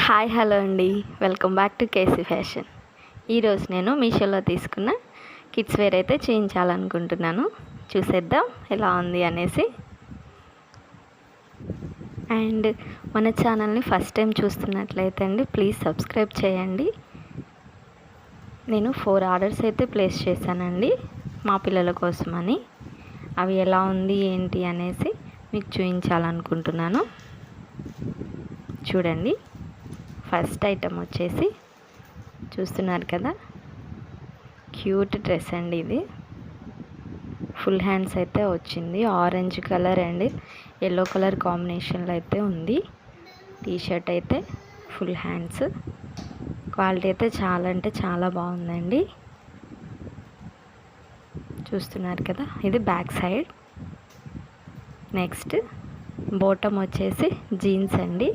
Hi hello అండి, welcome back to KC fashion. ఈరోజు నేను మీషోలో తీసుకున్న కిడ్స్ వేర్ అయితే చేయించాలనుకుంటున్నాను. చూసేద్దాం ఎలా ఉంది అనేసి. అండ్ మన ఛానల్ని ఫస్ట్ టైం చూస్తున్నట్లయితే అండి ప్లీజ్ సబ్స్క్రైబ్ చేయండి. నేను 4 ఆర్డర్స్ అయితే ప్లేస్ చేశానండి మా పిల్లల కోసమని. అవి ఎలా ఉంది ఏంటి అనేసి మీకు చూపించాలనుకుంటున్నాను. చూడండి, ఫస్ట్ ఐటమ్ వచ్చేసి చూస్తున్నారు కదా, క్యూట్ డ్రెస్ అండి. ఇది ఫుల్ హ్యాండ్స్ అయితే వచ్చింది. Orange colour and yellow colour కాంబినేషన్లో అయితే ఉంది. టీషర్ట్ అయితే ఫుల్ హ్యాండ్స్. క్వాలిటీ అయితే చాలా అంటే చాలా బాగుందండి. చూస్తున్నారు కదా, ఇది బ్యాక్ సైడ్. నెక్స్ట్ బాటమ్ వచ్చేసి జీన్స్ అండి.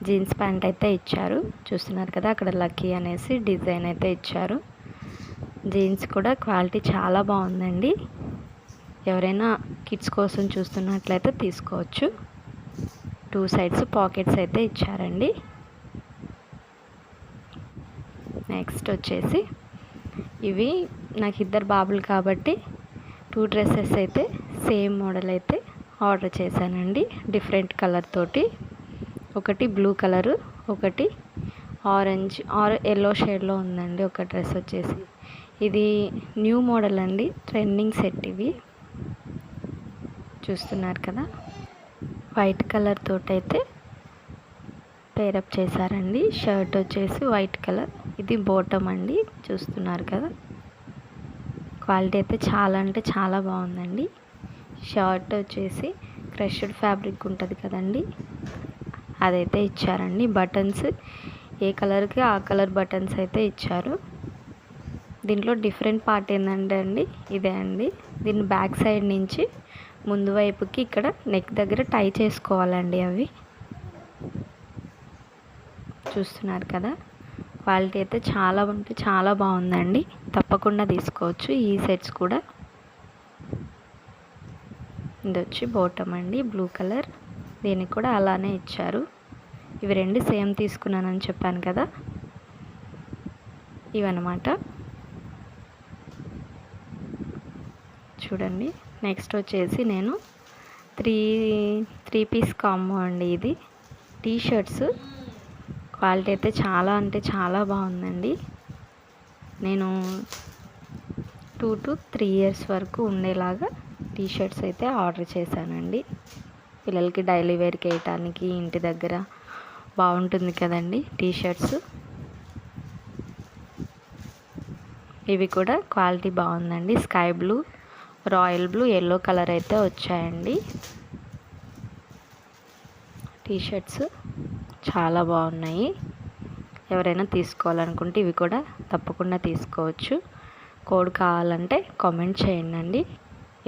జీన్స్ ప్యాంట్ అయితే ఇచ్చారు. చూస్తున్నారు కదా, అక్కడ లక్కీ అనేసి డిజైన్ అయితే ఇచ్చారు. జీన్స్ కూడా క్వాలిటీ చాలా బాగుందండి. ఎవరైనా కిడ్స్ కోసం చూస్తున్నట్లయితే తీసుకోవచ్చు. 2 సైడ్స్ పాకెట్స్ అయితే ఇచ్చారండి. నెక్స్ట్ వచ్చేసి ఇవి నాకు 2 బాబులు కాబట్టి 2 డ్రెస్సెస్ అయితే సేమ్ మోడల్ అయితే ఆర్డర్ చేశానండి. డిఫరెంట్ కలర్ తోటి. ఒకటి బ్లూ కలరు, ఒకటి ఆరెంజ్ ఎల్లో షేడ్లో ఉందండి ఒక డ్రెస్ వచ్చేసి. ఇది న్యూ మోడల్ అండి, ట్రెండింగ్ సెట్ ఇవి. చూస్తున్నారు కదా, వైట్ కలర్ తోటైతే పేరప్ చేశారండి. షర్ట్ వచ్చేసి వైట్ కలర్. ఇది బాటమ్ అండి. చూస్తున్నారు కదా, క్వాలిటీ అయితే చాలా అంటే చాలా బాగుందండి. షర్ట్ వచ్చేసి క్రష్డ్ ఫ్యాబ్రిక్ ఉంటుంది కదండి, అదైతే ఇచ్చారండి. బటన్స్ ఏ కలర్కి ఆ కలర్ బటన్స్ అయితే ఇచ్చారు. దీంట్లో డిఫరెంట్ పార్ట్ ఏంటంటే అండి ఇదే అండి, దీన్ని బ్యాక్ సైడ్ నుంచి ముందు వైపుకి ఇక్కడ నెక్ దగ్గర టై చేసుకోవాలండి అవి. చూస్తున్నారు కదా, క్వాలిటీ అయితే చాలా అంటే చాలా బాగుందండి. తప్పకుండా తీసుకోవచ్చు ఈ సెట్స్ కూడా. ఇది వచ్చి బాటమ్ అండి, బ్లూ కలర్. దీనికి కూడా అలానే ఇచ్చారు. ఇవి 2 సేమ్ తీసుకున్నానని చెప్పాను కదా, ఇవన్నమాట. చూడండి, నెక్స్ట్ వచ్చేసి నేను త్రీ పీస్ కాంబో అండి. ఇది టీషర్ట్స్. క్వాలిటీ అయితే చాలా అంటే చాలా బాగుందండి. నేను 2 to 3 ఇయర్స్ వరకు ఉండేలాగా టీషర్ట్స్ అయితే ఆర్డర్ చేశానండి. పిల్లలకి డైలీ వేర్కి వేయటానికి ఇంటి దగ్గర బాగుంటుంది కదండి టీషర్ట్స్. ఇవి కూడా క్వాలిటీ బాగుందండి. Sky blue, royal blue, yellow colour అయితే వచ్చాయండి. టీషర్ట్స్ చాలా బాగున్నాయి. ఎవరైనా తీసుకోవాలనుకుంటే ఇవి కూడా తప్పకుండా తీసుకోవచ్చు. కోడ్ కావాలంటే కామెంట్ చేయండి.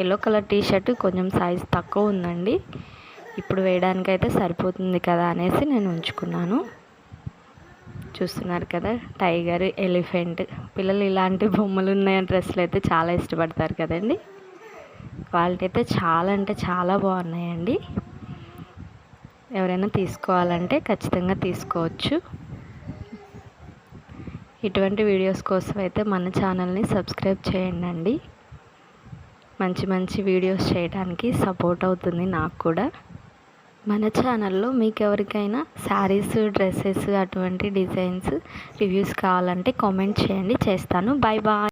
ఎల్లో కలర్ టీషర్ట్ కొంచెం సైజ్ తక్కువ ఉందండి. ఇప్పుడు వేయడానికైతే సరిపోతుంది కదా అనేసి నేను ఉంచుకున్నాను. చూస్తున్నారు కదా, టైగర్, ఎలిఫెంట్. పిల్లలు ఇలాంటి బొమ్మలు ఉన్న డ్రెస్సులు అయితే చాలా ఇష్టపడతారు కదండి. క్వాలిటీ అయితే చాలా అంటే చాలా బాగున్నాయండి. ఎవరైనా తీసుకోవాలంటే ఖచ్చితంగా తీసుకోవచ్చు. ఇటువంటి వీడియోస్ కోసం అయితే మన ఛానల్ని సబ్స్క్రైబ్ చేయండి. మంచి మంచి వీడియోస్ చేయడానికి సపోర్ట్ అవుతుంది నాకు కూడా. మన ఛానల్లో మీకు ఎవరికైనా శారీస్, డ్రెస్సెస్ అటువంటి డిజైన్స్ రివ్యూస్ కావాలంటే కామెంట్ చేయండి, చేస్తాను. Bye bye.